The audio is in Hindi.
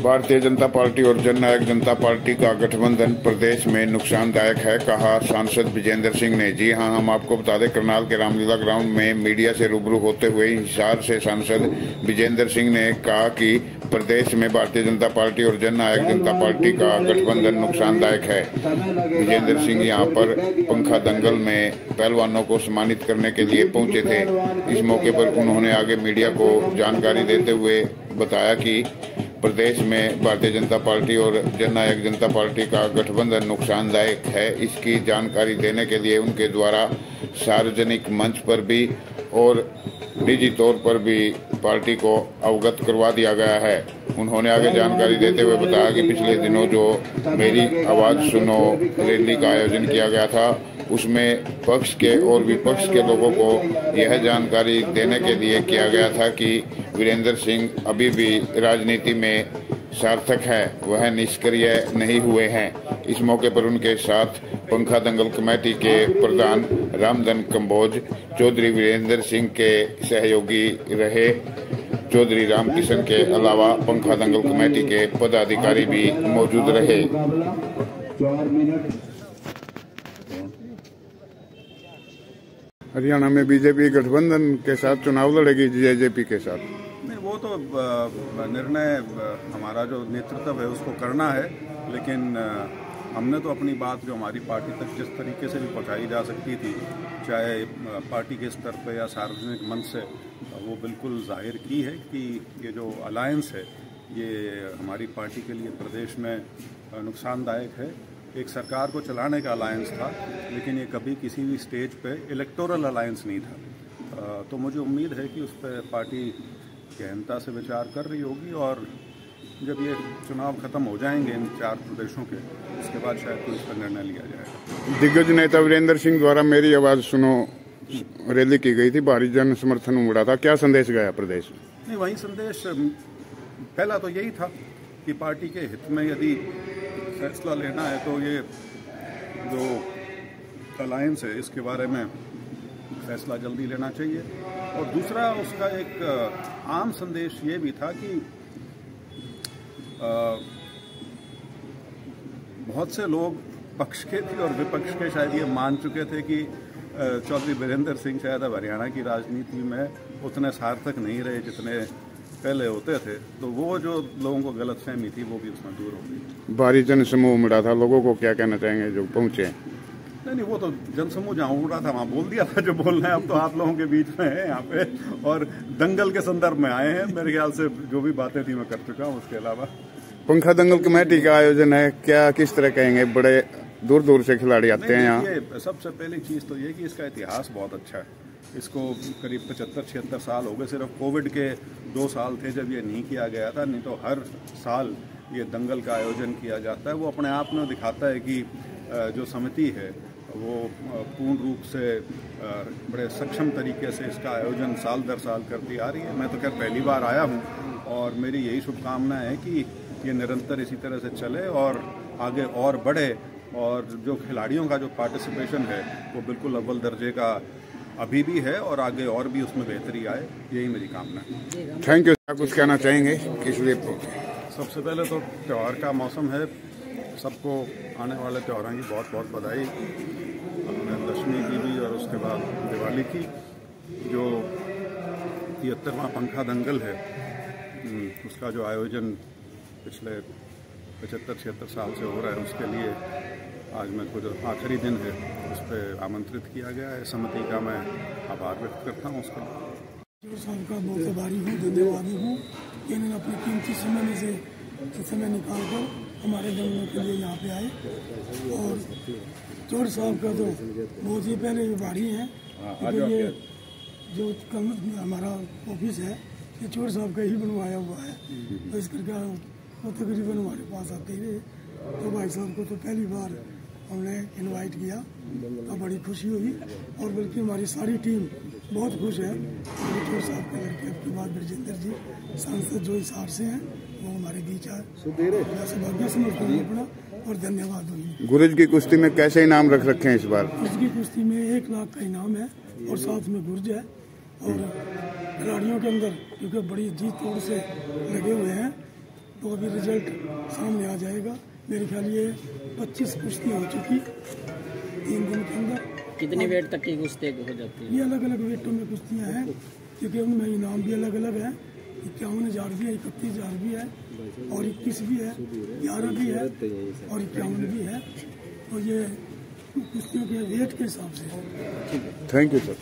भारतीय जनता पार्टी और जननायक जनता पार्टी का गठबंधन प्रदेश में नुकसानदायक है, कहा सांसद विजेंद्र सिंह ने। जी हां, हम आपको बता दें, करनाल के रामलीला ग्राउंड में मीडिया से रूबरू होते हुए हिसार से सांसद विजेंद्र सिंह ने कहा कि प्रदेश में भारतीय जनता पार्टी और जननायक जनता पार्टी का गठबंधन नुकसानदायक है। विजेंद्र सिंह यहां पर पंखा दंगल में पहलवानों को सम्मानित करने के लिए पहुंचे थे। इस मौके पर उन्होंने आगे मीडिया को जानकारी देते हुए बताया कि प्रदेश में भारतीय जनता पार्टी और जननायक जनता पार्टी का गठबंधन नुकसानदायक है। इसकी जानकारी देने के लिए उनके द्वारा सार्वजनिक मंच पर भी और निजी तौर पर भी पार्टी को अवगत करवा दिया गया है। उन्होंने आगे जानकारी देते हुए बताया कि पिछले दिनों जो मेरी आवाज़ सुनो रैली का आयोजन किया गया था, उसमें पक्ष के और विपक्ष के लोगों को यह जानकारी देने के लिए किया गया था कि वीरेंद्र सिंह अभी भी राजनीति में सार्थक है, वह निष्क्रिय नहीं हुए हैं। इस मौके पर उनके साथ पंखा दंगल कमेटी के प्रधान रामधन कंबोज, चौधरी वीरेंद्र सिंह के सहयोगी रहे चौधरी रामकिशन के अलावा पंखा दंगल कमेटी के पदाधिकारी भी मौजूद रहे। हरियाणा में बीजेपी गठबंधन के साथ चुनाव लड़ेगी जेजेपी के साथ? नहीं, वो तो निर्णय हमारा जो नेतृत्व है उसको करना है, लेकिन हमने तो अपनी बात जो हमारी पार्टी तक जिस तरीके से भी पहुंचाई जा सकती थी, चाहे पार्टी के स्तर पर या सार्वजनिक मंच से, वो बिल्कुल जाहिर की है कि ये जो अलायंस है ये हमारी पार्टी के लिए प्रदेश में नुकसानदायक है। एक सरकार को चलाने का अलायंस था, लेकिन ये कभी किसी भी स्टेज पे इलेक्टोरल अलायंस नहीं था। तो मुझे उम्मीद है कि उस पर पार्टी गहनता से विचार कर रही होगी और जब ये चुनाव खत्म हो जाएंगे इन 4 प्रदेशों के, उसके बाद शायद कोई इस पर निर्णय लिया जाएगा। दिग्गज नेता वीरेंद्र सिंह द्वारा मेरी आवाज़ सुनो रैली की गई थी, भारी जन समर्थन उमड़ा था, क्या संदेश गया प्रदेश में? नहीं, वही संदेश पहला तो यही था कि पार्टी के हित में यदि फैसला लेना है तो ये जो अलायंस है इसके बारे में फैसला जल्दी लेना चाहिए। और दूसरा उसका एक आम संदेश ये भी था कि बहुत से लोग पक्ष के थे और विपक्ष के शायद ये मान चुके थे कि चौधरी वीरेंद्र सिंह शायद अब हरियाणा की राजनीति में उतने सार्थक नहीं रहे जितने पहले होते थे। तो वो जो लोगों को गलतफहमी थी वो भी उसमें दूर हो गई। भारी जनसमूह उमड़ा था, लोगों को क्या कहना चाहेंगे जो पहुंचे? नहीं, वो तो जनसमूह जहाँ उमड़ा था वहाँ बोल दिया था जो बोलना है। अब तो आप लोगों के बीच में है यहाँ पे और दंगल के संदर्भ में आए हैं। मेरे ख्याल से जो भी बातें थी मैं कर चुका हूँ। उसके अलावा पंखा दंगल कमेटी का आयोजन है, क्या किस तरह कहेंगे? बड़े दूर दूर से खिलाड़ी आते हैं यहाँ। सबसे पहली चीज़ तो ये कि इसका इतिहास बहुत अच्छा है। इसको करीब 75-76 साल हो गए। सिर्फ कोविड के 2 साल थे जब ये नहीं किया गया था, नहीं तो हर साल ये दंगल का आयोजन किया जाता है। वो अपने आप में दिखाता है कि जो समिति है वो पूर्ण रूप से बड़े सक्षम तरीके से इसका आयोजन साल दर साल करती आ रही है। मैं तो खैर पहली बार आया हूँ और मेरी यही शुभकामना है कि ये निरंतर इसी तरह से चले और आगे और बढ़े और जो खिलाड़ियों का जो पार्टिसिपेशन है वो बिल्कुल अव्वल दर्जे का अभी भी है और आगे और भी उसमें बेहतरी आए, यही मेरी कामना है। Thank you. कुछ कहना चाहेंगे किस लिए? सबसे पहले तो त्यौहार का मौसम है, सबको आने वाले त्योहारों की बहुत बहुत बधाई। दशमी की भी और उसके बाद दिवाली की। जो 73वां पंखा दंगल है उसका जो आयोजन पिछले 75-76 साल से हो रहा है, उसके लिए आज मेरे को जो आखिरी दिन है उस पर आमंत्रित किया गया है। समिति का मैं आभार व्यक्त करता हूँ उसके लिए। साहब का बहुत आभारी हूँ, धन्यवादी हूँ कि इन्होंने अपने कीमती समय में से समय निकाल कर हमारे दंगलों के लिए यहाँ पे आए। और चौड़ साहब का तो बहुत ही पहले आभारी हैं। ये जो हमारा ऑफिस है ये चौड़ साहब का ही बनवाया हुआ है, तो इस करके वो तकरीबन हमारे पास आते ही रहे। तो भाई साहब को तो पहली बार हमने इनवाइट किया तो बड़ी खुशी हुई और बल्कि हमारी सारी टीम बहुत खुश है। चौड़ साहब के लड़के अब की बाद ब्रजेंद्र जी सांसद जो हिसार से हैं वो हमारे बीच आए, सौभाग्य समझता हूँ अपना और धन्यवाद हुई। गुरज की कुश्ती में कैसे इनाम रख रखे हैं इस बार? गुरज की कुश्ती में 1 लाख का इनाम है और साथ में गुरज है और खिलाड़ियों के अंदर क्योंकि बड़ी जी तोड़ से लगे हुए हैं तो अभी रिजल्ट सामने आ जाएगा। मेरे ख्याल ये 25 कुश्ती हो चुकी 3 दिन के अंदर। कितनी वेट तक की कुश्ती हो जाती है? ये अलग अलग वेटों में कुश्तियाँ हैं, क्योंकि उनमें इनाम भी अलग अलग है। 51,000 भी है, 31,000 भी है, और 21 भी है, 11 भी है, और 51 भी है। और ये कुश्तियों के वेट के हिसाब से है। Thank you sir.